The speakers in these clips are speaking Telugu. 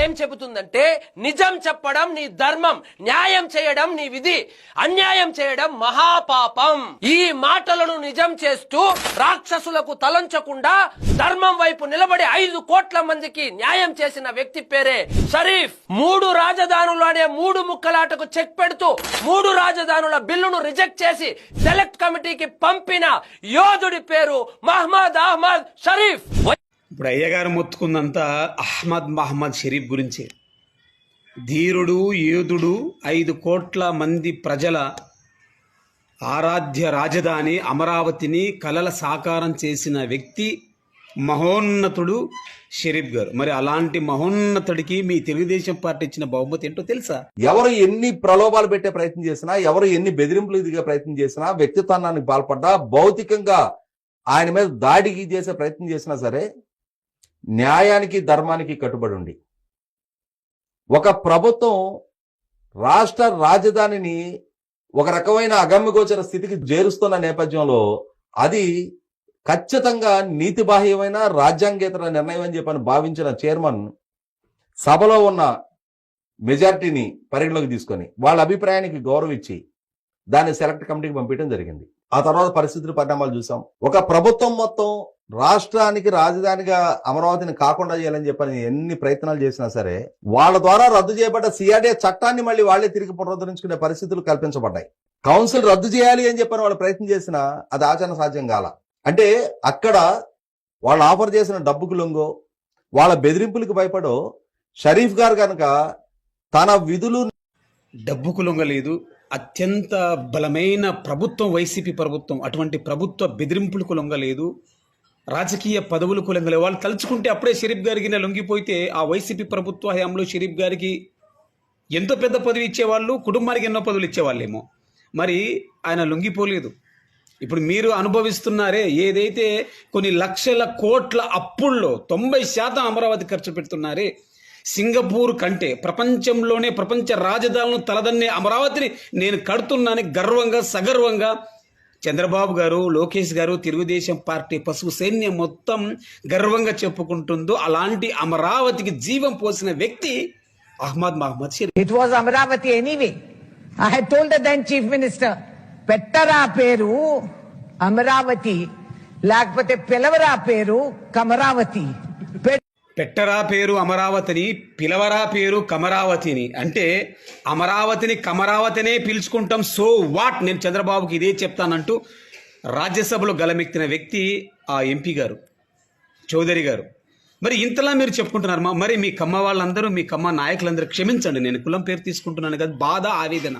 ఏం చెబుతుందంటే నిజం చెప్పడం నీ ధర్మం, న్యాయం చేయడం నీ విధి, అన్యాయం చేయడం మహాపాపం. ఈ మాటలను నిజం చేస్తూ రాక్షసులకు తలంచకుండా ధర్మం వైపు నిలబడి 5 కోట్ల మందికి న్యాయం చేసిన వ్యక్తి పేరే షరీఫ్. 3 రాజధానులు అనే 3 ముక్కలాటకు చెక్ పెడుతూ 3 రాజధానుల బిల్లును రిజెక్ట్ చేసి సెలెక్ట్ కమిటీకి పంపిన యోధుడి పేరు మహమ్మద్ షరీఫ్. ఇప్పుడు అయ్యగారు మొత్తుకుందంతా మహమ్మద్ షరీఫ్ గురించి. ధీరుడు, యోధుడు, 5 కోట్ల మంది ప్రజల ఆరాధ్య రాజధాని అమరావతిని కలల సాకారం చేసిన వ్యక్తి మహోన్నతుడు షరీఫ్ గారు. మరి అలాంటి మహోన్నతుడికి మీ తెలుగుదేశం పార్టీ ఇచ్చిన బహుమతి ఏంటో తెలుసా? ఎవరు ఎన్ని ప్రలోభాలు పెట్టే ప్రయత్నం చేసినా, ఎవరు ఎన్ని బెదిరింపులు దిగే ప్రయత్నం చేసినా, వ్యక్తిత్వానికి పాల్పడ్డా, భౌతికంగా ఆయన మీద దాడికి చేసే ప్రయత్నం చేసినా సరే న్యాయానికి ధర్మానికి కట్టుబడి ఉండి ఒక ప్రభుత్వం రాష్ట్ర రాజధానిని ఒక రకమైన అగమ్యగోచర స్థితికి చేరుస్తున్న నేపథ్యంలో అది ఖచ్చితంగా నీతిబాహ్యమైన రాజ్యాంగేతర నిర్ణయం అని చెప్పని భావించిన చైర్మన్ సభలో ఉన్న మెజార్టీని పరిగణలోకి తీసుకొని వాళ్ళ అభిప్రాయానికి గౌరవం ఇచ్చి దాన్ని సెలెక్ట్ కమిటీకి పంపించడం జరిగింది. ఆ తర్వాత పరిస్థితులు, పరిణామాలు చూసాం. ఒక ప్రభుత్వం మొత్తం రాష్ట్రానికి రాజధానిగా అమరావతిని కాకుండా చేయాలని చెప్పని ఎన్ని ప్రయత్నాలు చేసినా సరే వాళ్ళ ద్వారా రద్దు చేయబడ్డ సిఆర్డీఏ చట్టాన్ని మళ్ళీ వాళ్లే తిరిగి పునరుద్ధరించుకునే పరిస్థితులు కల్పించబడ్డాయి. కౌన్సిల్ రద్దు చేయాలి అని చెప్పని వాళ్ళు ప్రయత్నం చేసినా అది ఆచరణ సాధ్యం కాల. అంటే అక్కడ వాళ్ళు ఆఫర్ చేసిన డబ్బుకు లొంగో, వాళ్ళ బెదిరింపులకు భయపడో షరీఫ్ గారు కనుక తన విధులు డబ్బుకు లొంగలేదు. అత్యంత బలమైన ప్రభుత్వం వైసీపీ ప్రభుత్వం. అటువంటి ప్రభుత్వ బెదిరింపులకు లొంగలేదు, రాజకీయ పదవులకు లొంగలేదు. వాళ్ళు తలుచుకుంటే అప్పుడే షరీఫ్ గారికి లొంగిపోతే ఆ వైసీపీ ప్రభుత్వ హయాంలో షరీఫ్ గారికి ఎంతో పెద్ద పదవి ఇచ్చేవాళ్ళు, కుటుంబానికి ఎన్నో పదవులు ఇచ్చేవాళ్ళేమో. మరి ఆయన లొంగిపోలేదు. ఇప్పుడు మీరు అనుభవిస్తున్నారే ఏదైతే కొన్ని లక్షల కోట్ల అప్పుల్లో 90% అమరావతి ఖర్చు పెడుతున్నారే, సింగపూర్ కంటే ప్రపంచంలోనే ప్రపంచ రాజధానులను తలదన్నే అమరావతిని నేను కడుతున్నానని గర్వంగా సగర్వంగా చంద్రబాబు గారు, లోకేష్ గారు, తెలుగుదేశం పార్టీ పసుపు సైన్యం మొత్తం గర్వంగా చెప్పుకుంటుందో అలాంటి అమరావతికి జీవం పోసిన వ్యక్తి Mohammed Sharif. It was Amaravati anyway. I had told the then chief minister, పెట్టరా పేరు అమరావతి, లేకపోతే పిలవరా పేరు కమరావతి. పెట్టరా పేరు అమరావతిని, పిలవరా పేరు కమరావతిని. అంటే అమరావతిని కమరావతినే పిలుచుకుంటాం, సో వాట్, నేను చంద్రబాబుకి ఇదే చెప్తానంటూ రాజ్యసభలో గలమెక్కిన వ్యక్తి ఆ ఎంపీ గారు, చౌదరి గారు. మరి ఇంతలా మీరు చెప్పుకుంటున్నారు. మరి మీ కమ్మ వాళ్ళందరూ, మీ కమ్మ నాయకులందరూ, క్షమించండి నేను కులం పేరు తీసుకుంటున్నాను కదా, బాధ ఆవేదన.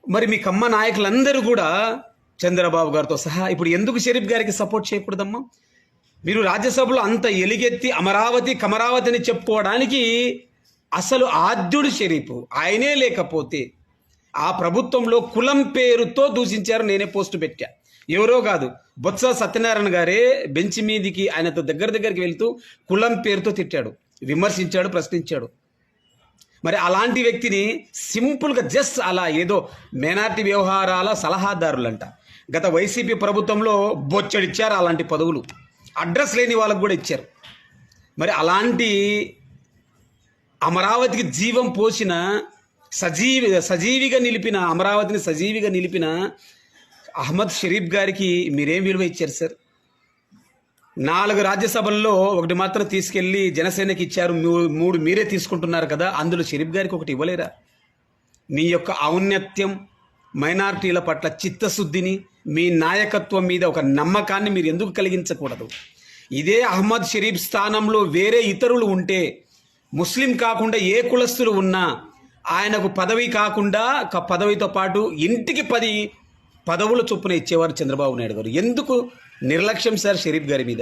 మరి మీ కమ్మ నాయకులందరూ కూడా చంద్రబాబు గారితో సహా ఇప్పుడు ఎందుకు షరీఫ్ గారికి సపోర్ట్ చేయకూడదమ్మా? మీరు రాజ్యసభలో అంత ఎలిగెత్తి అమరావతి కమరావతిని చెప్పుకోవడానికి అసలు ఆద్యుడు షరీఫ్. ఆయనే లేకపోతే ఆ ప్రభుత్వంలో కులం పేరుతో దూషించారు. నేనే పోస్టు పెట్టా, ఎవరో కాదు, బొత్స సత్యనారాయణ గారే బెంచ్ మీదికి ఆయనతో దగ్గరికి వెళ్తూ కులం పేరుతో తిట్టాడు, విమర్శించాడు, ప్రశ్నించాడు. మరి అలాంటి వ్యక్తిని సింపుల్గా జస్ట్ అలా ఏదో మైనారిటీ వ్యవహారాల సలహాదారులంట గత వైసీపీ ప్రభుత్వంలో బొచ్చడిచ్చారు. అలాంటి పదవులు అడ్రస్ లేని వాళ్ళకు కూడా ఇచ్చారు. మరి అలాంటి అమరావతికి జీవం పోసిన సజీవిగా నిలిపిన అమరావతిని సజీవిగా నిలిపిన అహ్మద్ షరీఫ్ గారికి మీరేం విలువ ఇచ్చారు సార్? 4 రాజ్యసభల్లో ఒకటి మాత్రం తీసుకెళ్లి జనసేనకి ఇచ్చారు, 3 మీరే తీసుకుంటున్నారు కదా, అందులో షరీఫ్ గారికి ఒకటి ఇవ్వలేరా? మీ యొక్క ఔన్నత్యం, మైనారిటీల పట్ల చిత్తశుద్ధిని, మీ నాయకత్వం మీద ఒక నమ్మకాన్ని మీరు ఎందుకు కలిగించకూడదు? ఇదే అహ్మద్ షరీఫ్ స్థానంలో వేరే ఇతరులు ఉంటే, ముస్లిం కాకుండా ఏ కులస్తులు ఉన్నా ఆయనకు పదవి కాకుండా పదవితో పాటు ఇంటికి 10 పదవుల చొప్పున ఇచ్చేవారు చంద్రబాబు నాయుడు గారు. ఎందుకు నిర్లక్ష్యం సార్ షరీఫ్ గారి మీద?